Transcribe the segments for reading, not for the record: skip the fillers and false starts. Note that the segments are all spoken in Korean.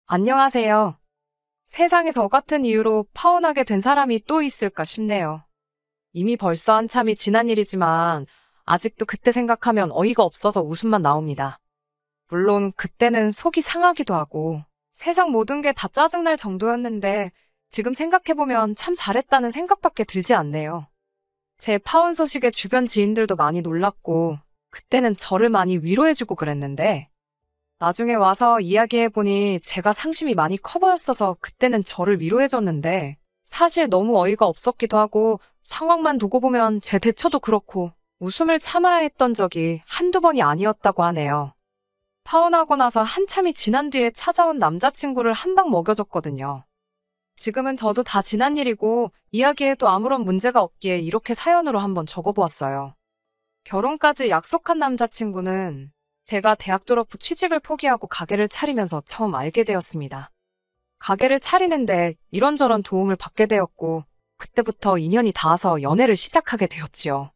안녕하세요. 세상에 저 같은 이유로 파혼하게 된 사람이 또 있을까 싶네요. 이미 벌써 한참이 지난 일이지만 아직도 그때 생각하면 어이가 없어서 웃음만 나옵니다. 물론 그때는 속이 상하기도 하고 세상 모든 게 다 짜증날 정도였는데 지금 생각해보면 참 잘했다는 생각밖에 들지 않네요. 제 파혼 소식에 주변 지인들도 많이 놀랐고 그때는 저를 많이 위로해주고 그랬는데 나중에 와서 이야기해보니 제가 상심이 많이 커 보였어서 그때는 저를 위로해줬는데 사실 너무 어이가 없었기도 하고 상황만 두고 보면 제 대처도 그렇고 웃음을 참아야 했던 적이 한두 번이 아니었다고 하네요. 파혼하고 나서 한참이 지난 뒤에 찾아온 남자친구를 한 방 먹여줬거든요. 지금은 저도 다 지난 일이고 이야기해도 아무런 문제가 없기에 이렇게 사연으로 한번 적어보았어요. 결혼까지 약속한 남자친구는 제가 대학 졸업 후 취직을 포기하고 가게를 차리면서 처음 알게 되었습니다. 가게를 차리는데 이런저런 도움을 받게 되었고 그때부터 인연이 닿아서 연애를 시작하게 되었지요.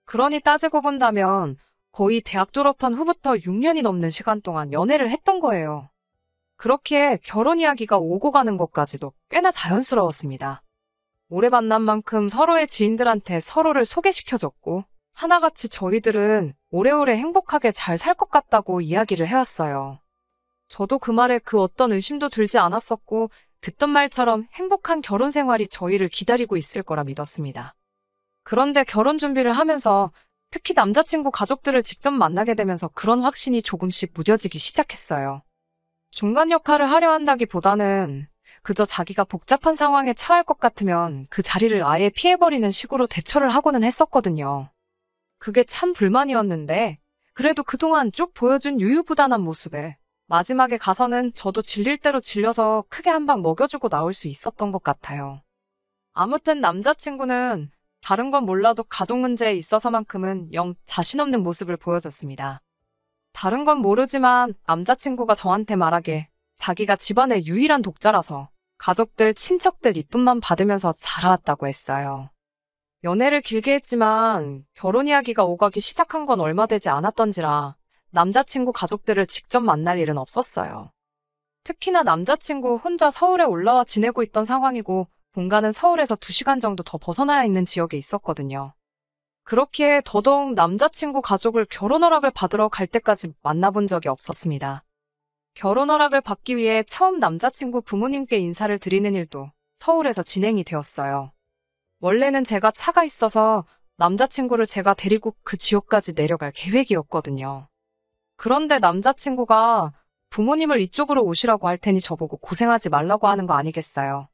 그러니 따지고 본다면 거의 대학 졸업한 후부터 6년이 넘는 시간 동안 연애를 했던 거예요. 그렇기에 결혼 이야기가 오고 가는 것까지도 꽤나 자연스러웠습니다. 오래 만난 만큼 서로의 지인들한테 서로를 소개시켜줬고 하나같이 저희들은 오래오래 행복하게 잘 살 것 같다고 이야기를 해왔어요. 저도 그 말에 그 어떤 의심도 들지 않았었고 듣던 말처럼 행복한 결혼 생활이 저희를 기다리고 있을 거라 믿었습니다. 그런데 결혼 준비를 하면서 특히 남자친구 가족들을 직접 만나게 되면서 그런 확신이 조금씩 무뎌지기 시작했어요. 중간 역할을 하려 한다기보다는 그저 자기가 복잡한 상황에 처할 것 같으면 그 자리를 아예 피해버리는 식으로 대처를 하고는 했었거든요. 그게 참 불만이었는데 그래도 그동안 쭉 보여준 유유부단한 모습에 마지막에 가서는 저도 질릴 대로 질려서 크게 한 방 먹여주고 나올 수 있었던 것 같아요. 아무튼 남자친구는 다른 건 몰라도 가족 문제에 있어서만큼은 영 자신 없는 모습을 보여줬습니다. 다른 건 모르지만 남자친구가 저한테 말하길 자기가 집안의 유일한 독자라서 가족들, 친척들 이쁨만 받으면서 자라왔다고 했어요. 연애를 길게 했지만 결혼 이야기가 오가기 시작한 건 얼마 되지 않았던지라 남자친구 가족들을 직접 만날 일은 없었어요. 특히나 남자친구 혼자 서울에 올라와 지내고 있던 상황이고 본가는 서울에서 2시간 정도 더 벗어나야 있는 지역에 있었거든요. 그렇기에 더더욱 남자친구 가족을 결혼 허락을 받으러 갈 때까지 만나본 적이 없었습니다. 결혼 허락을 받기 위해 처음 남자친구 부모님께 인사를 드리는 일도 서울에서 진행이 되었어요. 원래는 제가 차가 있어서 남자친구를 제가 데리고 그 지역까지 내려갈 계획이었거든요. 그런데 남자친구가 부모님을 이쪽으로 오시라고 할 테니 저보고 고생하지 말라고 하는 거 아니겠어요.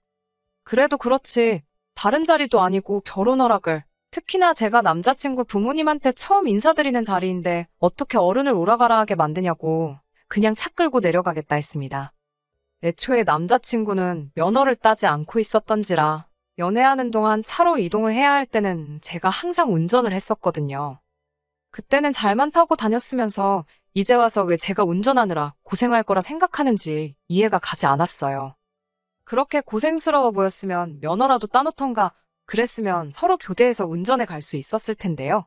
그래도 그렇지 다른 자리도 아니고 결혼 허락을 특히나 제가 남자친구 부모님한테 처음 인사드리는 자리인데 어떻게 어른을 오라가라 하게 만드냐고 그냥 차 끌고 내려가겠다 했습니다. 애초에 남자친구는 면허를 따지 않고 있었던지라 연애하는 동안 차로 이동을 해야 할 때는 제가 항상 운전을 했었거든요. 그때는 잘만 타고 다녔으면서 이제 와서 왜 제가 운전하느라 고생할 거라 생각하는지 이해가 가지 않았어요. 그렇게 고생스러워 보였으면 면허라도 따놓던가 그랬으면 서로 교대해서 운전해 갈 수 있었을 텐데요.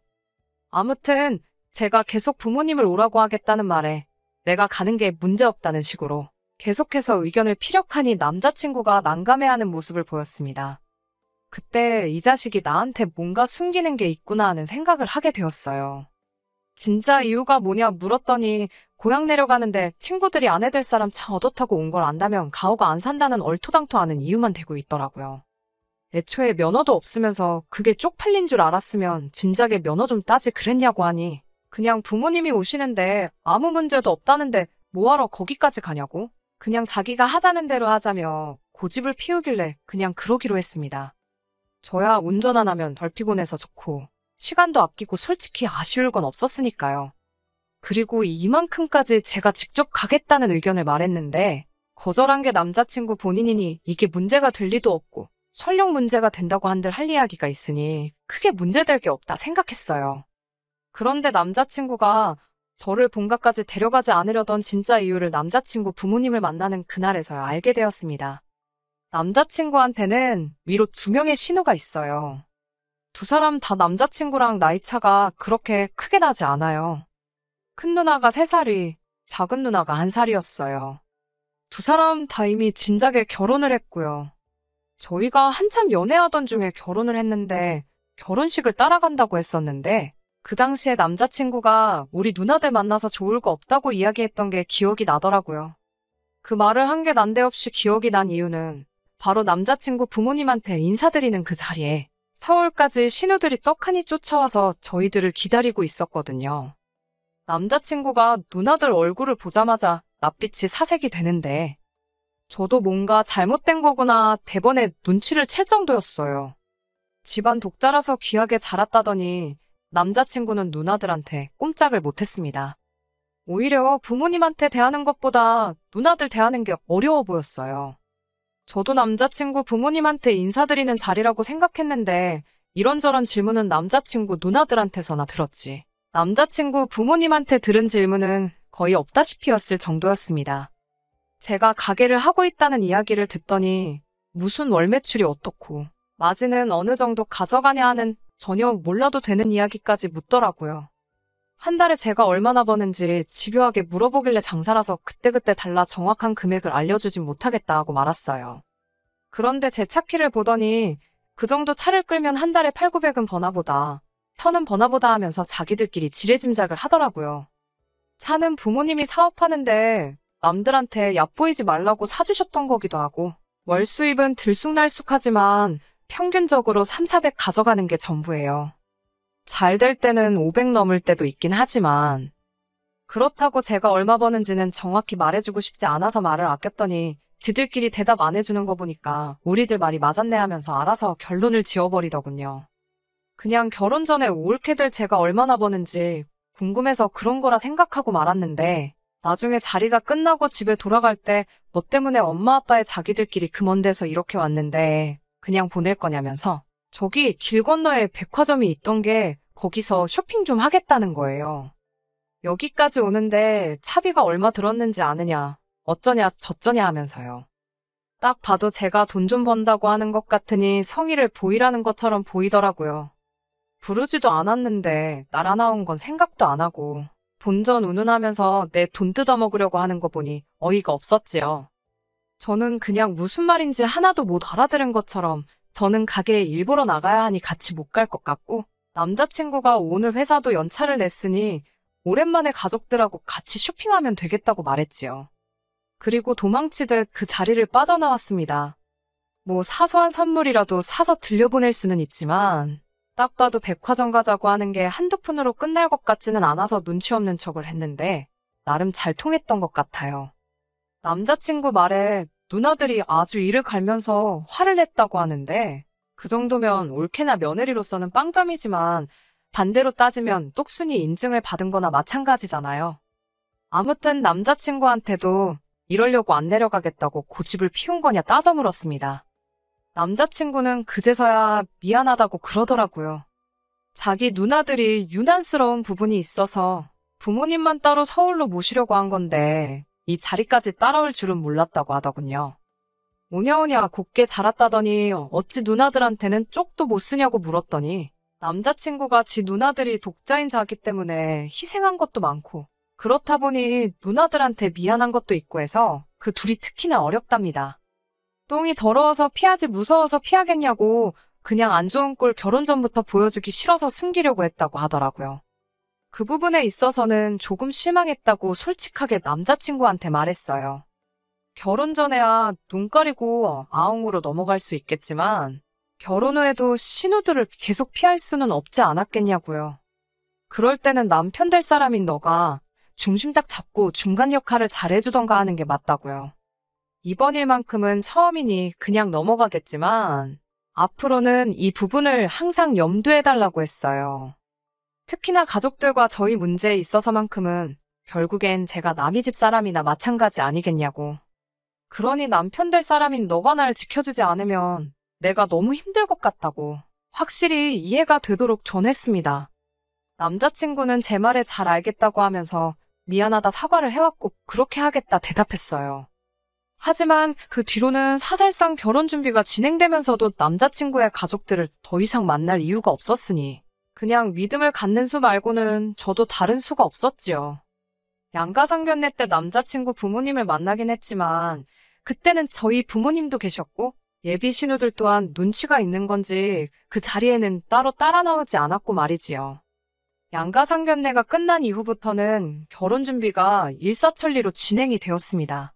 아무튼 제가 계속 부모님을 오라고 하겠다는 말에 내가 가는 게 문제없다는 식으로 계속해서 의견을 피력하니 남자친구가 난감해하는 모습을 보였습니다. 그때 이 자식이 나한테 뭔가 숨기는 게 있구나 하는 생각을 하게 되었어요. 진짜 이유가 뭐냐 물었더니 고향 내려가는데 친구들이 아내 될 사람 차 얻어 타고 온 걸 안다면 가오가 안 산다는 얼토당토하는 이유만 대고 있더라고요. 애초에 면허도 없으면서 그게 쪽팔린 줄 알았으면 진작에 면허 좀 따지 그랬냐고 하니 그냥 부모님이 오시는데 아무 문제도 없다는데 뭐하러 거기까지 가냐고 그냥 자기가 하자는 대로 하자며 고집을 피우길래 그냥 그러기로 했습니다. 저야 운전 안 하면 덜 피곤해서 좋고 시간도 아끼고 솔직히 아쉬울 건 없었으니까요. 그리고 이만큼까지 제가 직접 가겠다는 의견을 말했는데 거절한 게 남자친구 본인이니 이게 문제가 될 리도 없고 설령 문제가 된다고 한들 할 이야기가 있으니 크게 문제될 게 없다 생각했어요. 그런데 남자친구가 저를 본가까지 데려가지 않으려던 진짜 이유를 남자친구 부모님을 만나는 그날에서야 알게 되었습니다. 남자친구한테는 위로 2명의 신호가 있어요. 2사람 다 남자친구랑 나이차가 그렇게 크게 나지 않아요. 큰 누나가 3살이, 작은 누나가 1살이었어요. 두 사람 다 이미 진작에 결혼을 했고요. 저희가 한참 연애하던 중에 결혼을 했는데 결혼식을 따라간다고 했었는데 그 당시에 남자친구가 우리 누나들 만나서 좋을 거 없다고 이야기했던 게 기억이 나더라고요. 그 말을 한 게 난데없이 기억이 난 이유는 바로 남자친구 부모님한테 인사드리는 그 자리에 서울까지 신우들이 떡하니 쫓아와서 저희들을 기다리고 있었거든요. 남자친구가 누나들 얼굴을 보자마자 낯빛이 사색이 되는데 저도 뭔가 잘못된 거구나 대번에 눈치를 챌 정도였어요. 집안 독자라서 귀하게 자랐다더니 남자친구는 누나들한테 꼼짝을 못했습니다. 오히려 부모님한테 대하는 것보다 누나들 대하는 게 어려워 보였어요. 저도 남자친구 부모님한테 인사드리는 자리라고 생각했는데 이런저런 질문은 남자친구 누나들한테서나 들었지. 남자친구 부모님한테 들은 질문은 거의 없다시피였을 정도였습니다. 제가 가게를 하고 있다는 이야기를 듣더니 무슨 월 매출이 어떻고 마진은 어느 정도 가져가냐 하는 전혀 몰라도 되는 이야기까지 묻더라고요. 한 달에 제가 얼마나 버는지 집요하게 물어보길래 장사라서 그때그때 달라 정확한 금액을 알려주진 못하겠다 하고 말았어요. 그런데 제 차키를 보더니 그 정도 차를 끌면 한 달에 8,900은 버나 보다, 1,000은 버나 보다 하면서 자기들끼리 지레짐작을 하더라고요. 차는 부모님이 사업하는데 남들한테 얕보이지 말라고 사주셨던 거기도 하고 월 수입은 들쑥날쑥하지만 평균적으로 3,400 가져가는 게 전부예요. 잘 될 때는 500 넘을 때도 있긴 하지만 그렇다고 제가 얼마 버는지는 정확히 말해주고 싶지 않아서 말을 아꼈더니 지들끼리 대답 안 해주는 거 보니까 우리들 말이 맞았네 하면서 알아서 결론을 지어버리더군요. 그냥 결혼 전에 옳게 될 제가 얼마나 버는지 궁금해서 그런 거라 생각하고 말았는데 나중에 자리가 끝나고 집에 돌아갈 때 너 때문에 엄마 아빠의 자기들끼리 그 먼 데서 이렇게 왔는데 그냥 보낼 거냐면서 저기 길 건너에 백화점이 있던 게 거기서 쇼핑 좀 하겠다는 거예요. 여기까지 오는데 차비가 얼마 들었는지 아느냐, 어쩌냐 저쩌냐 하면서요. 딱 봐도 제가 돈 좀 번다고 하는 것 같으니 성의를 보이라는 것처럼 보이더라고요. 부르지도 않았는데 날아 나온 건 생각도 안 하고 본전 운운하면서 내 돈 뜯어먹으려고 하는 거 보니 어이가 없었지요. 저는 그냥 무슨 말인지 하나도 못 알아들은 것처럼 저는 가게에 일보러 나가야 하니 같이 못 갈 것 같고 남자친구가 오늘 회사도 연차를 냈으니 오랜만에 가족들하고 같이 쇼핑하면 되겠다고 말했지요. 그리고 도망치듯 그 자리를 빠져나왔습니다. 뭐 사소한 선물이라도 사서 들려보낼 수는 있지만 딱 봐도 백화점 가자고 하는 게 한두 푼으로 끝날 것 같지는 않아서 눈치 없는 척을 했는데 나름 잘 통했던 것 같아요. 남자친구 말에 누나들이 아주 이를 갈면서 화를 냈다고 하는데 그 정도면 올케나 며느리로서는 빵점이지만 반대로 따지면 똑순이 인증을 받은 거나 마찬가지잖아요. 아무튼 남자친구한테도 이러려고 안 내려가겠다고 고집을 피운 거냐 따져 물었습니다. 남자친구는 그제서야 미안하다고 그러더라고요. 자기 누나들이 유난스러운 부분이 있어서 부모님만 따로 서울로 모시려고 한 건데 이 자리까지 따라올 줄은 몰랐다고 하더군요. 오냐오냐 곱게 자랐다더니 어찌 누나들한테는 쪽도 못 쓰냐고 물었더니 남자친구가 지 누나들이 독자인 자기 때문에 희생한 것도 많고 그렇다 보니 누나들한테 미안한 것도 있고 해서 그 둘이 특히나 어렵답니다. 똥이 더러워서 피하지 무서워서 피하겠냐고 그냥 안 좋은 꼴 결혼 전부터 보여주기 싫어서 숨기려고 했다고 하더라고요. 그 부분에 있어서는 조금 실망했다고 솔직하게 남자친구한테 말했어요. 결혼 전에야 눈 가리고 아웅으로 넘어갈 수 있겠지만 결혼 후에도 신우들을 계속 피할 수는 없지 않았겠냐고요. 그럴 때는 남편 될 사람인 너가 중심 딱 잡고 중간 역할을 잘해주던가 하는 게 맞다고요. 이번 일만큼은 처음이니 그냥 넘어가겠지만 앞으로는 이 부분을 항상 염두해달라고 했어요. 특히나 가족들과 저희 문제에 있어서만큼은 결국엔 제가 남의 집 사람이나 마찬가지 아니겠냐고. 그러니 남편 될 사람인 너가 날 지켜주지 않으면 내가 너무 힘들 것 같다고 확실히 이해가 되도록 전했습니다. 남자친구는 제 말에 잘 알겠다고 하면서 미안하다 사과를 해왔고 그렇게 하겠다 대답했어요. 하지만 그 뒤로는 사실상 결혼 준비가 진행되면서도 남자친구의 가족들을 더 이상 만날 이유가 없었으니 그냥 믿음을 갖는 수 말고는 저도 다른 수가 없었지요. 양가상견례 때 남자친구 부모님을 만나긴 했지만 그때는 저희 부모님도 계셨고 예비 신우들 또한 눈치가 있는 건지 그 자리에는 따로 따라 나오지 않았고 말이지요. 양가상견례가 끝난 이후부터는 결혼 준비가 일사천리로 진행이 되었습니다.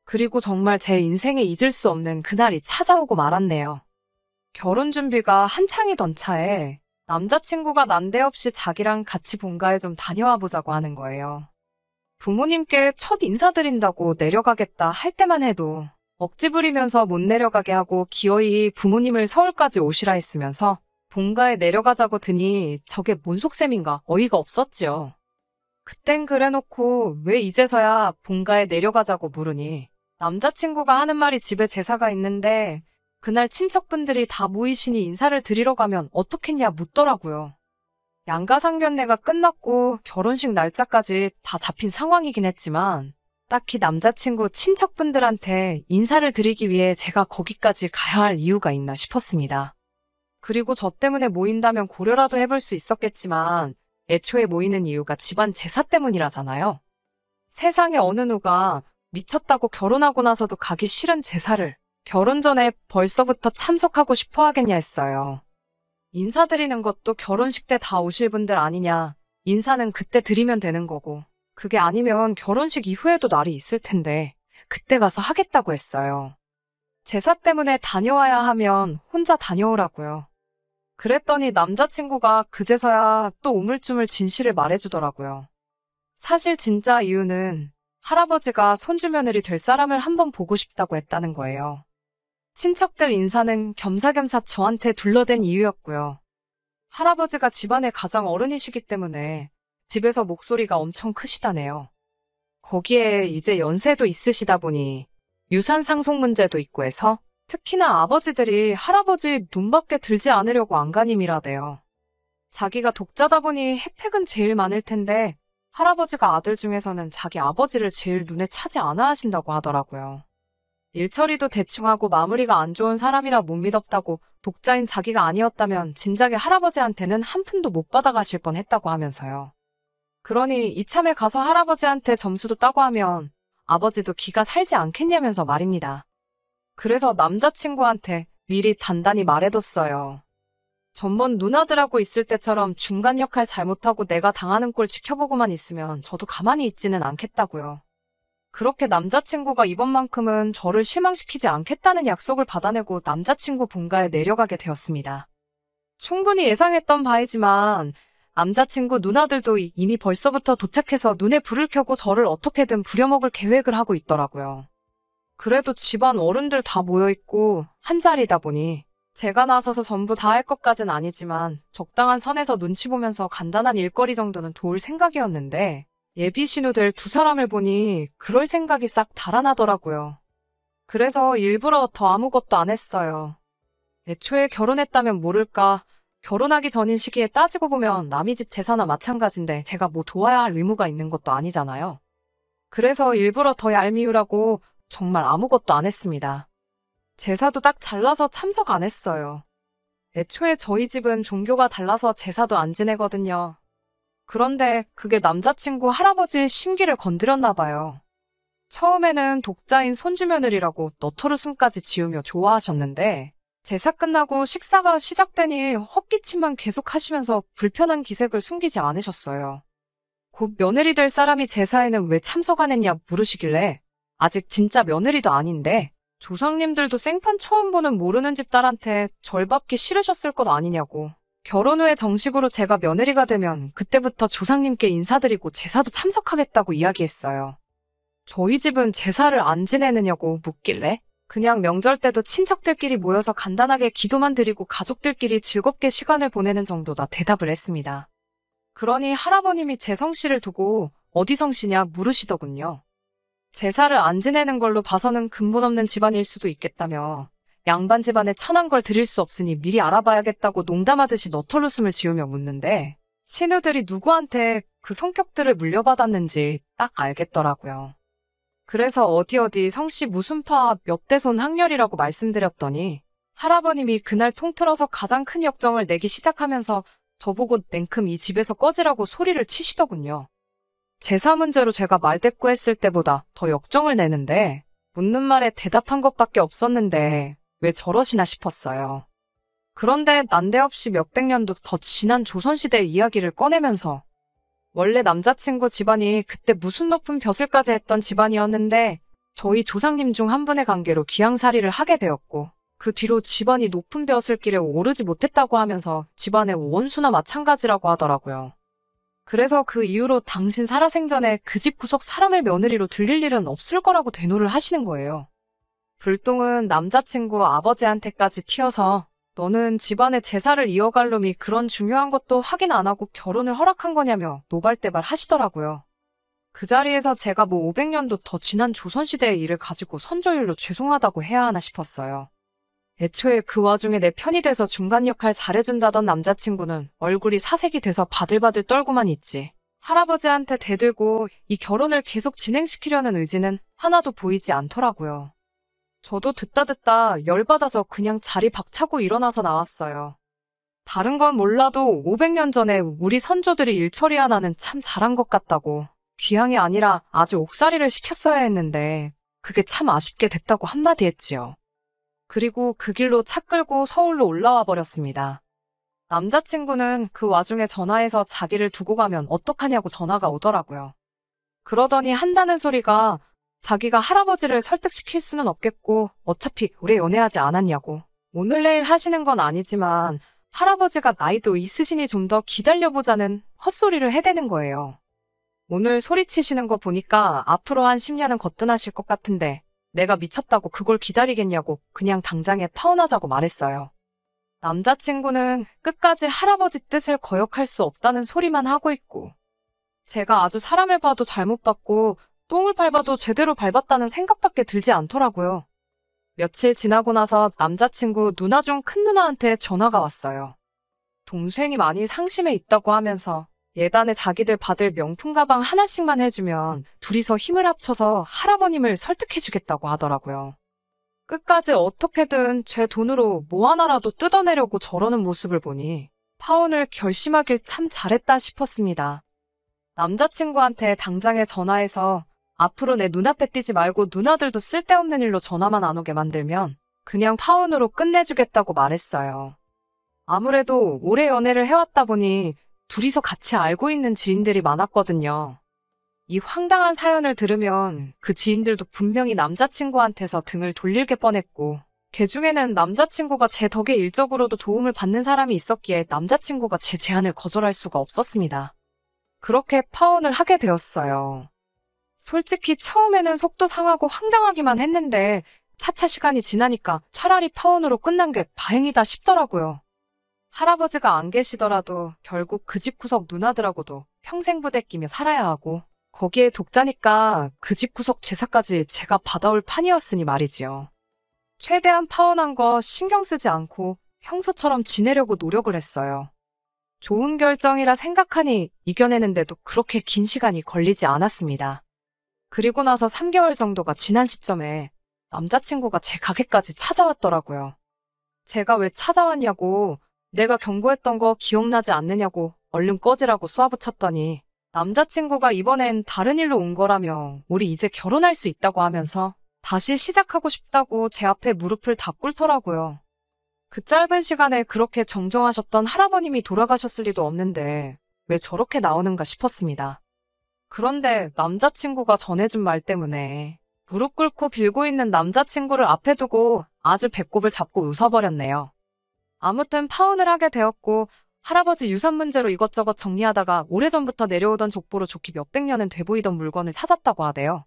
그리고 정말 제 인생에 잊을 수 없는 그날이 찾아오고 말았네요. 결혼 준비가 한창이던 차에 남자친구가 난데없이 자기랑 같이 본가에 좀 다녀와 보자고 하는 거예요. 부모님께 첫 인사드린다고 내려가겠다 할 때만 해도 억지 부리면서 못 내려가게 하고 기어이 부모님을 서울까지 오시라 했으면서 본가에 내려가자고 드니 저게 뭔 속셈인가 어이가 없었지요. 그땐 그래놓고 왜 이제서야 본가에 내려가자고 물으니 남자친구가 하는 말이 집에 제사가 있는데 그날 친척분들이 다 모이시니 인사를 드리러 가면 어떻겠냐 묻더라고요. 양가상견례가 끝났고 결혼식 날짜까지 다 잡힌 상황이긴 했지만 딱히 남자친구 친척분들한테 인사를 드리기 위해 제가 거기까지 가야 할 이유가 있나 싶었습니다. 그리고 저 때문에 모인다면 고려라도 해볼 수 있었겠지만 애초에 모이는 이유가 집안 제사 때문이라잖아요. 세상에 어느 누가 미쳤다고 결혼하고 나서도 가기 싫은 제사를 결혼 전에 벌써부터 참석하고 싶어 하겠냐 했어요. 인사드리는 것도 결혼식 때 다 오실 분들 아니냐. 인사는 그때 드리면 되는 거고 그게 아니면 결혼식 이후에도 날이 있을 텐데 그때 가서 하겠다고 했어요. 제사 때문에 다녀와야 하면 혼자 다녀오라고요. 그랬더니 남자친구가 그제서야 또 우물쭈물 진실을 말해주더라고요. 사실 진짜 이유는 할아버지가 손주며느리 될 사람을 한번 보고 싶다고 했다는 거예요. 친척들 인사는 겸사겸사 저한테 둘러댄 이유였고요. 할아버지가 집안의 가장 어른이시기 때문에 집에서 목소리가 엄청 크시다네요. 거기에 이제 연세도 있으시다 보니 유산 상속 문제도 있고 해서 특히나 아버지들이 할아버지 눈밖에 들지 않으려고 안간힘이라대요. 자기가 독자다 보니 혜택은 제일 많을 텐데 할아버지가 아들 중에서는 자기 아버지를 제일 눈에 차지 않아 하신다고 하더라고요. 일처리도 대충 하고 마무리가 안 좋은 사람이라 못 믿었다고 독자인 자기가 아니었다면 진작에 할아버지한테는 한 푼도 못 받아가실 뻔했다고 하면서요. 그러니 이참에 가서 할아버지한테 점수도 따고 하면 아버지도 기가 살지 않겠냐면서 말입니다. 그래서 남자친구한테 미리 단단히 말해뒀어요. 전번 누나들하고 있을 때처럼 중간 역할 잘못하고 내가 당하는 꼴 지켜보고만 있으면 저도 가만히 있지는 않겠다고요. 그렇게 남자친구가 이번만큼은 저를 실망시키지 않겠다는 약속을 받아내고 남자친구 본가에 내려가게 되었습니다. 충분히 예상했던 바이지만 남자친구 누나들도 이미 벌써부터 도착해서 눈에 불을 켜고 저를 어떻게든 부려먹을 계획을 하고 있더라고요. 그래도 집안 어른들 다 모여있고 한 자리다 보니 제가 나서서 전부 다 할 것까진 아니지만 적당한 선에서 눈치 보면서 간단한 일거리 정도는 도울 생각이었는데 예비 신우들 두 사람을 보니 그럴 생각이 싹 달아나더라고요. 그래서 일부러 더 아무것도 안 했어요. 애초에 결혼했다면 모를까 결혼하기 전인 시기에 따지고 보면 남의 집 제사나 마찬가지인데 제가 뭐 도와야 할 의무가 있는 것도 아니잖아요. 그래서 일부러 더 얄미우라고 정말 아무것도 안 했습니다. 제사도 딱 잘라서 참석 안 했어요. 애초에 저희 집은 종교가 달라서 제사도 안 지내거든요. 그런데 그게 남자친구 할아버지의 심기를 건드렸나 봐요. 처음에는 독자인 손주며느리라고 너털웃음까지 지으며 좋아하셨는데 제사 끝나고 식사가 시작되니 헛기침만 계속 하시면서 불편한 기색을 숨기지 않으셨어요. 곧 며느리 될 사람이 제사에는 왜 참석 안 했냐 물으시길래 아직 진짜 며느리도 아닌데 조상님들도 생판 처음 보는 모르는 집 딸한테 절 받기 싫으셨을 것 아니냐고. 결혼 후에 정식으로 제가 며느리가 되면 그때부터 조상님께 인사드리고 제사도 참석하겠다고 이야기했어요. 저희 집은 제사를 안 지내느냐고 묻길래 그냥 명절 때도 친척들끼리 모여서 간단하게 기도만 드리고 가족들끼리 즐겁게 시간을 보내는 정도다 대답을 했습니다. 그러니 할아버님이 제 성씨를 두고 어디 성씨냐 물으시더군요. 제사를 안 지내는 걸로 봐서는 근본 없는 집안일 수도 있겠다며 양반 집안에 천한 걸 드릴 수 없으니 미리 알아봐야겠다고 농담하듯이 너털웃음을 지으며 묻는데 신우들이 누구한테 그 성격들을 물려받았는지 딱 알겠더라고요. 그래서 어디 성씨 무슨 파 몇 대손 학렬이라고 말씀드렸더니 할아버님이 그날 통틀어서 가장 큰 역정을 내기 시작하면서 저보고 냉큼 이 집에서 꺼지라고 소리를 치시더군요. 제사 문제로 제가 말대꾸했을 때보다 더 역정을 내는데 묻는 말에 대답한 것밖에 없었는데 왜 저러시나 싶었어요. 그런데 난데없이 몇백 년도 더 지난 조선시대의 이야기를 꺼내면서 원래 남자친구 집안이 그때 무슨 높은 벼슬까지 했던 집안이었는데 저희 조상님 중 한 분의 관계로 귀양살이를 하게 되었고 그 뒤로 집안이 높은 벼슬길에 오르지 못했다고 하면서 집안의 원수나 마찬가지라고 하더라고요. 그래서 그 이후로 당신 살아생전에 그 집 구석 사람을 며느리로 들릴 일은 없을 거라고 대노를 하시는 거예요. 불똥은 남자친구 아버지한테까지 튀어서 너는 집안의 제사를 이어갈 놈이 그런 중요한 것도 확인 안 하고 결혼을 허락한 거냐며 노발대발 하시더라고요. 그 자리에서 제가 뭐 500년도 더 지난 조선시대의 일을 가지고 선조일로 죄송하다고 해야 하나 싶었어요. 애초에 그 와중에 내 편이 돼서 중간 역할 잘해준다던 남자친구는 얼굴이 사색이 돼서 바들바들 떨고만 있지. 할아버지한테 대들고 이 결혼을 계속 진행시키려는 의지는 하나도 보이지 않더라고요. 저도 듣다 열받아서 그냥 자리 박차고 일어나서 나왔어요. 다른 건 몰라도 500년 전에 우리 선조들이 일처리 하나는 참 잘한 것 같다고. 귀향이 아니라 아주 옥살이를 시켰어야 했는데 그게 참 아쉽게 됐다고 한마디 했지요. 그리고 그 길로 차 끌고 서울로 올라와 버렸습니다. 남자친구는 그 와중에 전화해서 자기를 두고 가면 어떡하냐고 전화가 오더라고요. 그러더니 한다는 소리가 자기가 할아버지를 설득시킬 수는 없겠고 어차피 오래 연애하지 않았냐고. 오늘 내일 하시는 건 아니지만 할아버지가 나이도 있으시니 좀 더 기다려보자는 헛소리를 해대는 거예요. 오늘 소리치시는 거 보니까 앞으로 한 10년은 거뜬하실 것 같은데 내가 미쳤다고 그걸 기다리겠냐고 그냥 당장에 파혼하자고 말했어요. 남자친구는 끝까지 할아버지 뜻을 거역할 수 없다는 소리만 하고 있고 제가 아주 사람을 봐도 잘못 봤고 똥을 밟아도 제대로 밟았다는 생각밖에 들지 않더라고요. 며칠 지나고 나서 남자친구 누나 중 큰 누나한테 전화가 왔어요. 동생이 많이 상심해 있다고 하면서 예단에 자기들 받을 명품 가방 하나씩만 해주면 둘이서 힘을 합쳐서 할아버님을 설득해주겠다고 하더라고요. 끝까지 어떻게든 제 돈으로 뭐 하나라도 뜯어내려고 저러는 모습을 보니 파혼을 결심하길 참 잘했다 싶었습니다. 남자친구한테 당장에 전화해서 앞으로 내 눈앞에 띄지 말고 누나들도 쓸데없는 일로 전화만 안 오게 만들면 그냥 파혼으로 끝내주겠다고 말했어요. 아무래도 오래 연애를 해왔다 보니 둘이서 같이 알고 있는 지인들이 많았거든요. 이 황당한 사연을 들으면 그 지인들도 분명히 남자친구한테서 등을 돌릴 게 뻔했고 걔 중에는 남자친구가 제 덕에 일적으로도 도움을 받는 사람이 있었기에 남자친구가 제 제안을 거절할 수가 없었습니다. 그렇게 파혼을 하게 되었어요. 솔직히 처음에는 속도 상하고 황당하기만 했는데 차차 시간이 지나니까 차라리 파혼으로 끝난 게 다행이다 싶더라고요. 할아버지가 안 계시더라도 결국 그 집 구석 누나들하고도 평생 부대끼며 살아야 하고 거기에 독자니까 그 집 구석 제사까지 제가 받아올 판이었으니 말이지요. 최대한 파혼한 거 신경 쓰지 않고 평소처럼 지내려고 노력을 했어요. 좋은 결정이라 생각하니 이겨내는데도 그렇게 긴 시간이 걸리지 않았습니다. 그리고 나서 3개월 정도가 지난 시점에 남자친구가 제 가게까지 찾아왔더라고요. 제가 왜 찾아왔냐고 내가 경고했던 거 기억나지 않느냐고 얼른 꺼지라고 쏘아붙였더니 남자친구가 이번엔 다른 일로 온 거라며 우리 이제 결혼할 수 있다고 하면서 다시 시작하고 싶다고 제 앞에 무릎을 다 꿇더라고요. 그 짧은 시간에 그렇게 정정하셨던 할아버님이 돌아가셨을 리도 없는데 왜 저렇게 나오는가 싶었습니다. 그런데 남자친구가 전해준 말 때문에 무릎 꿇고 빌고 있는 남자친구를 앞에 두고 아주 배꼽을 잡고 웃어버렸네요. 아무튼 파혼을 하게 되었고 할아버지 유산 문제로 이것저것 정리하다가 오래전부터 내려오던 족보로 좋기 몇백 년은 돼 보이던 물건을 찾았다고 하대요.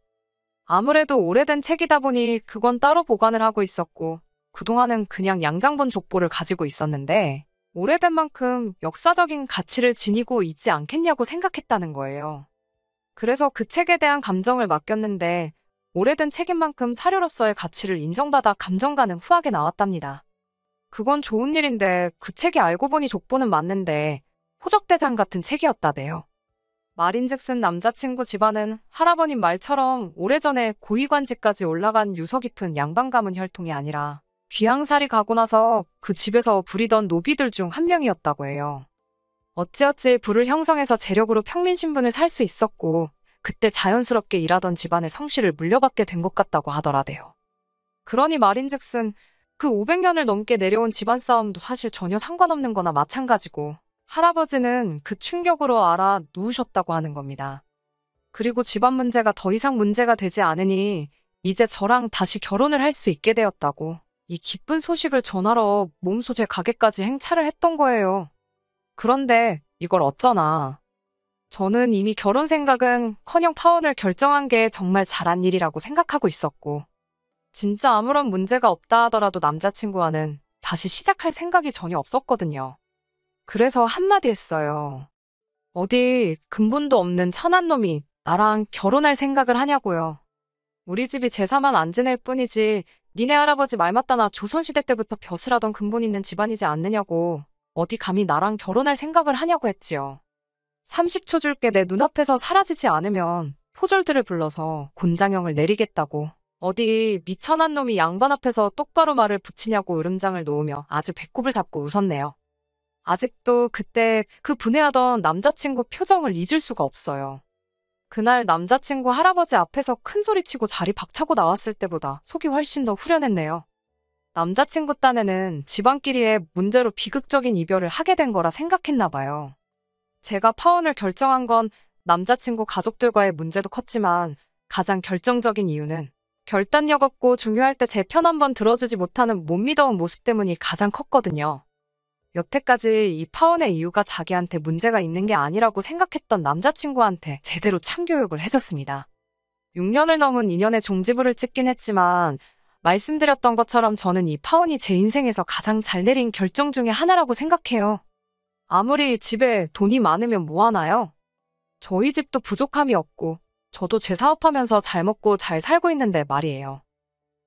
아무래도 오래된 책이다 보니 그건 따로 보관을 하고 있었고 그동안은 그냥 양장본 족보를 가지고 있었는데 오래된 만큼 역사적인 가치를 지니고 있지 않겠냐고 생각했다는 거예요. 그래서 그 책에 대한 감정을 맡겼는데 오래된 책인 만큼 사료로서의 가치를 인정받아 감정가는 후하게 나왔답니다. 그건 좋은 일인데 그 책이 알고 보니 족보는 맞는데 호적대장 같은 책이었다대요. 말인즉슨 남자친구 집안은 할아버님 말처럼 오래전에 고위관직까지 올라간 유서 깊은 양반 가문 혈통이 아니라 귀양살이 가고 나서 그 집에서 부리던 노비들 중 한 명이었다고 해요. 어찌어찌 부를 형성해서 재력으로 평민신분을 살 수 있었고 그때 자연스럽게 일하던 집안의 성씨를 물려받게 된 것 같다고 하더라대요. 그러니 말인즉슨 그 500년을 넘게 내려온 집안 싸움도 사실 전혀 상관없는 거나 마찬가지고 할아버지는 그 충격으로 알아 누우셨다고 하는 겁니다. 그리고 집안 문제가 더 이상 문제가 되지 않으니 이제 저랑 다시 결혼을 할 수 있게 되었다고 이 기쁜 소식을 전하러 몸소재 가게까지 행차를 했던 거예요. 그런데 이걸 어쩌나. 저는 이미 결혼 생각은 커녕 파혼을 결정한 게 정말 잘한 일이라고 생각하고 있었고 진짜 아무런 문제가 없다 하더라도 남자친구와는 다시 시작할 생각이 전혀 없었거든요. 그래서 한마디 했어요. 어디 근본도 없는 천한 놈이 나랑 결혼할 생각을 하냐고요. 우리 집이 제사만 안 지낼 뿐이지 니네 할아버지 말 맞다나 조선시대 때부터 벼슬하던 근본 있는 집안이지 않느냐고 어디 감히 나랑 결혼할 생각을 하냐고 했지요. 30초 줄게 내 눈앞에서 사라지지 않으면 포졸들을 불러서 곤장형을 내리겠다고 어디 미천한 놈이 양반 앞에서 똑바로 말을 붙이냐고 으름장을 놓으며 아주 배꼽을 잡고 웃었네요. 아직도 그때 그 분해하던 남자친구 표정을 잊을 수가 없어요. 그날 남자친구 할아버지 앞에서 큰 소리치고 자리 박차고 나왔을 때보다 속이 훨씬 더 후련했네요. 남자친구 딴에는 집안끼리의 문제로 비극적인 이별을 하게 된 거라 생각했나 봐요. 제가 파혼을 결정한 건 남자친구 가족들과의 문제도 컸지만 가장 결정적인 이유는 결단력 없고 중요할 때 제 편 한번 들어주지 못하는 못 믿어온 모습 때문이 가장 컸거든요. 여태까지 이 파혼의 이유가 자기한테 문제가 있는 게 아니라고 생각했던 남자친구한테 제대로 참교육을 해줬습니다. 6년을 넘은 인연의 종지부를 찍긴 했지만 말씀드렸던 것처럼 저는 이 파혼이 제 인생에서 가장 잘 내린 결정 중에 하나라고 생각해요. 아무리 집에 돈이 많으면 뭐하나요? 저희 집도 부족함이 없고 저도 제 사업하면서 잘 먹고 잘 살고 있는데 말이에요.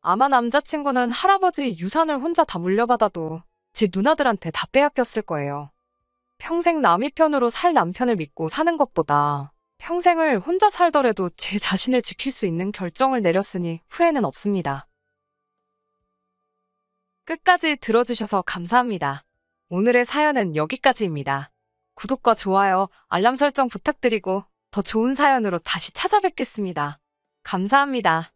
아마 남자친구는 할아버지 유산을 혼자 다 물려받아도 지 누나들한테 다 빼앗겼을 거예요. 평생 남의 편으로 살 남편을 믿고 사는 것보다 평생을 혼자 살더라도 제 자신을 지킬 수 있는 결정을 내렸으니 후회는 없습니다. 끝까지 들어주셔서 감사합니다. 오늘의 사연은 여기까지입니다. 구독과 좋아요, 알람 설정 부탁드리고 더 좋은 사연으로 다시 찾아뵙겠습니다. 감사합니다.